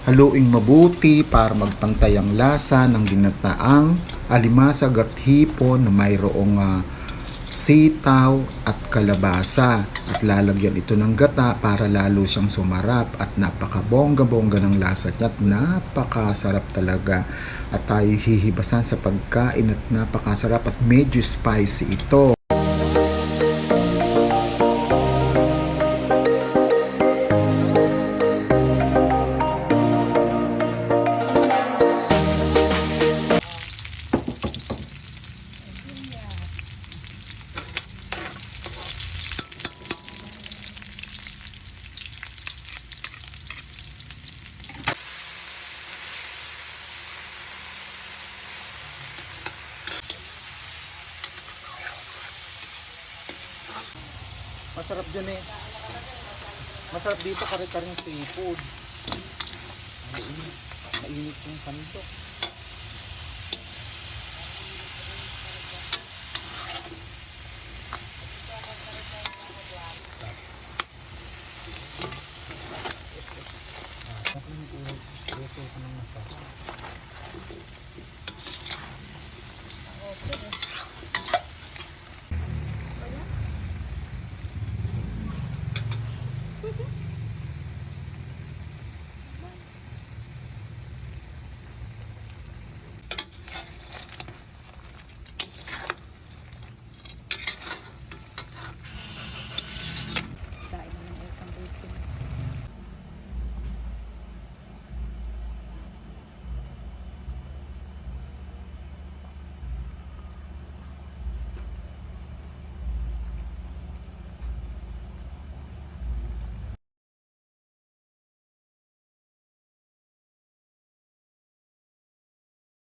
Haluing mabuti para magpantay ang lasa ng ginataang alimasag at hipon na mayroong sitaw at kalabasa. At lalagyan ito ng gata para lalo siyang sumarap at napakabongga-bongga ng lasa niya at napakasarap talaga. At tayo hihibasan sa pagkain at napakasarap at medyo spicy ito. Masarap dyan eh. Masarap dito kare-karing seafood. Mainit yung sandok.